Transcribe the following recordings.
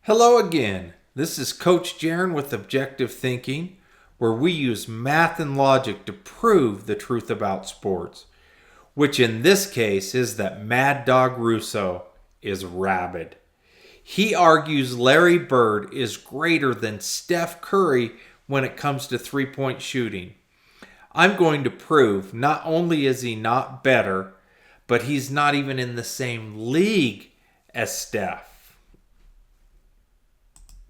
Hello again. This is Coach Jaron with Objective Thinking, where we use math and logic to prove the truth about sports, which in this case is that Mad Dog Russo is RABID. He argues Larry Bird is greater than Steph Curry when it comes to three-point shooting. I'm going to prove not only is he not better, but he's not even in the same league as Steph.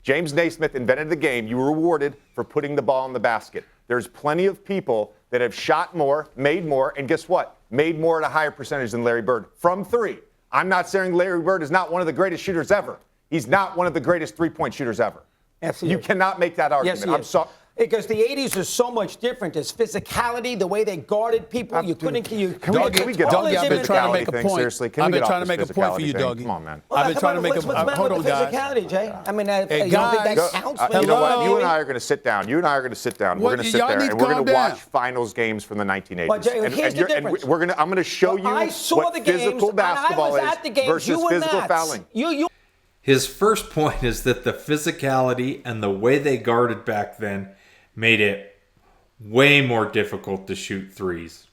James Naismith invented the game. You were rewarded for putting the ball in the basket. There's plenty of people that have shot more, and guess what? Made more at a higher percentage than Larry Bird from three. I'm not saying Larry Bird is not one of the greatest shooters ever. He's not one of the greatest three-point shooters ever. Yes, you cannot make that argument. Yes, I'm sorry. Because the 80s are so much different. There's physicality, the way they guarded people. You couldn't. Can we get Doggy, I've been trying to make a point. Seriously, I've been trying to make a point for you, Doggy. Come on, man. Well, I've been trying to make a point. Hold on, guys. Physicality, Jay. I mean, hey, you don't think that counts? You know what? You and I are going to sit down. We're going to sit there and we're going to watch finals games from the 1980s. But Jay, here's the difference. I'm going to show you what physical basketball is versus physical fouling. His first point is that the physicality and the way they guarded back then made it way more difficult to shoot threes.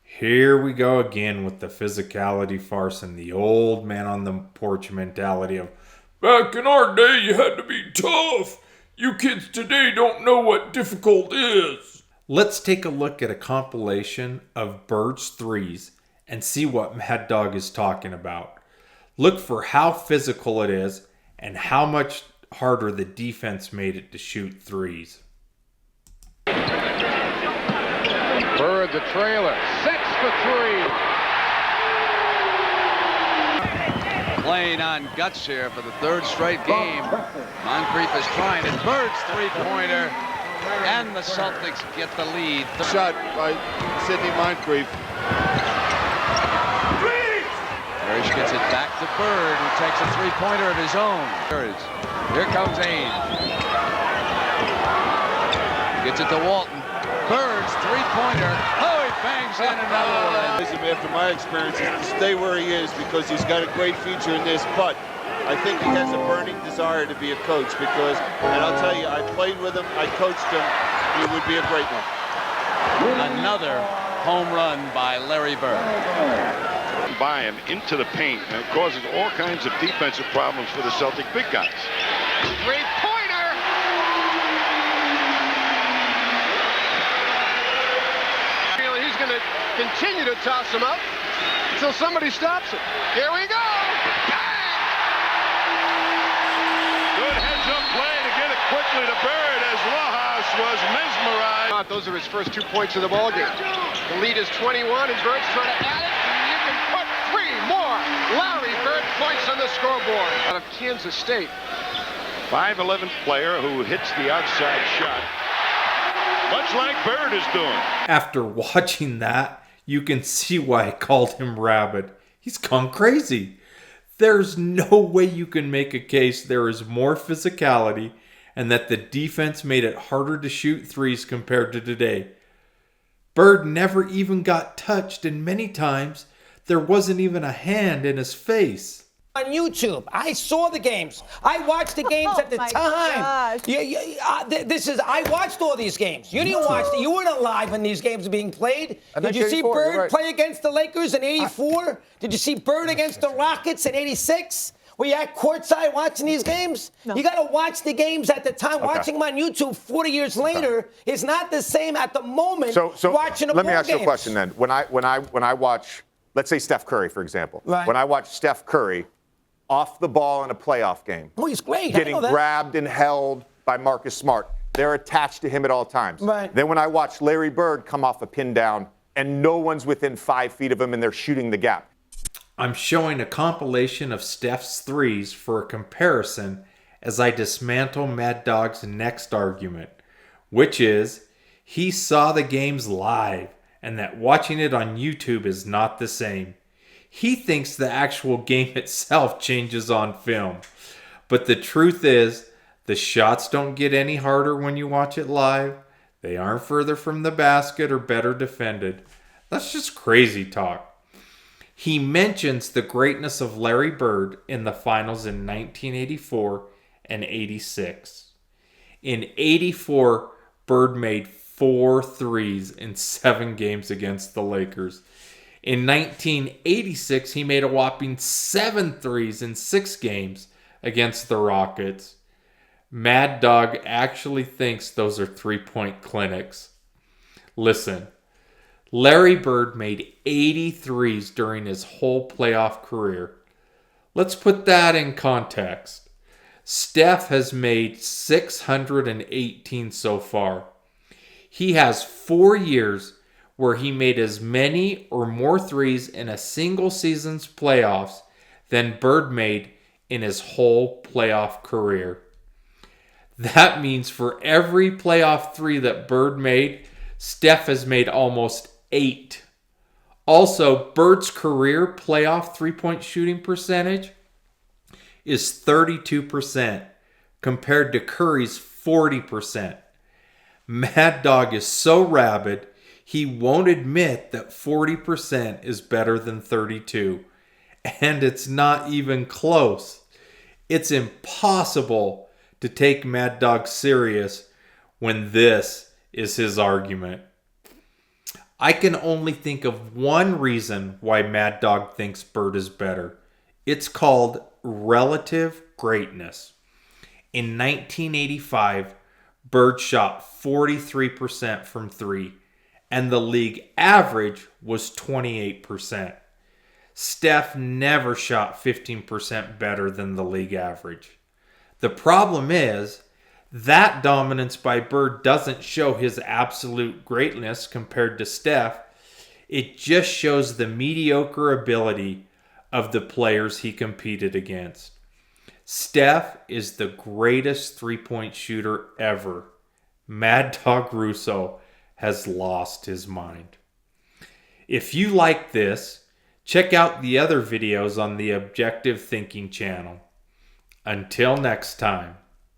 Here we go again with the physicality farce and the old man on the porch mentality of, back in our day you had to be tough. You kids today don't know what difficult is. Let's take a look at a compilation of Bird's threes and see what Mad Dog is talking about. Look for how physical it is and how much harder the defense made it to shoot threes. Bird, the trailer, sets the three. Playing on guts here for the third straight game. Moncrief is trying it. Bird's three-pointer, and the Celtics get the lead. Shot by Sidney Moncrief. Parrish gets it back to Bird, who takes a three-pointer of his own. Here comes Ames. Gets it to Walton. Bird's three-pointer. Oh, he bangs in another one. After my experience, is to stay where he is because he's got a great future in this. But I think he has a burning desire to be a coach because, and I'll tell you, I played with him, I coached him. He would be a great one. Another home run by Larry Bird. By him into the paint, and it causes all kinds of defensive problems for the Celtic big guys. Three-pointer! He's going to continue to toss him up until somebody stops it. Here we go! Bang! Good heads-up play to get it quickly to Bird as Rojas was mesmerized. Those are his first 2 points of the ballgame. The lead is 21, and Bird's trying to add it. You can put 3 more Larry Bird points on the scoreboard. Out of Kansas State. 5'11" player who hits the outside shot, much like Bird is doing. After watching that, you can see why I called him RABID. He's gone crazy. There's no way you can make a case there is more physicality and that the defense made it harder to shoot threes compared to today. Bird never even got touched, and many times there wasn't even a hand in his face. On YouTube, I saw the games. I watched the games at the time. I watched all these games. You didn't watch it. You weren't alive when these games were being played. Did you see Bird play against the Lakers in '84? Did you see Bird against the Rockets in '86? Were you at courtside watching these games? No. You got to watch the games at the time. Okay. Watching them on YouTube 40 years later is not the same at the moment. So watching a let me ask you a question then. When I watch, let's say Steph Curry, for example. Right. When I watch Steph Curry off the ball in a playoff game. Oh, he's great. Getting grabbed and held by Marcus Smart. They're attached to him at all times. Right. Then when I watch Larry Bird come off a pin down and no one's within 5 feet of him and they're shooting the gap. I'm showing a compilation of Steph's threes for a comparison as I dismantle Mad Dog's next argument, which is he saw the games live and that watching it on YouTube is not the same. He thinks the actual game itself changes on film. But the truth is, the shots don't get any harder when you watch it live. They aren't further from the basket or better defended. That's just crazy talk. He mentions the greatness of Larry Bird in the finals in 1984 and 86. In 84, Bird made 4 threes in 7 games against the Lakers. In 1986, he made a whopping 7 threes in 6 games against the Rockets. Mad Dog actually thinks those are three-point clinics. Listen, Larry Bird made 80 threes during his whole playoff career. Let's put that in context. Steph has made 618 so far. He has 4 years where he made as many or more threes in a single season's playoffs than Bird made in his whole playoff career. That means for every playoff 3 that Bird made, Steph has made almost 8. Also, Bird's career playoff 3-point shooting percentage is 32% compared to Curry's 40%. Mad Dog is so rabid, he won't admit that 40% is better than 32. And it's not even close. It's impossible to take Mad Dog serious when this is his argument. I can only think of one reason why Mad Dog thinks Bird is better. It's called relative greatness. In 1985, Bird shot 43% from 3, and the league average was 28%. Steph never shot 15% better than the league average. The problem is, that dominance by Bird doesn't show his absolute greatness compared to Steph. It just shows the mediocre ability of the players he competed against. Steph is the greatest three-point shooter ever. Mad Dog Russo has lost his mind. If you like this, check out the other videos on the Objective Thinking channel. Until next time.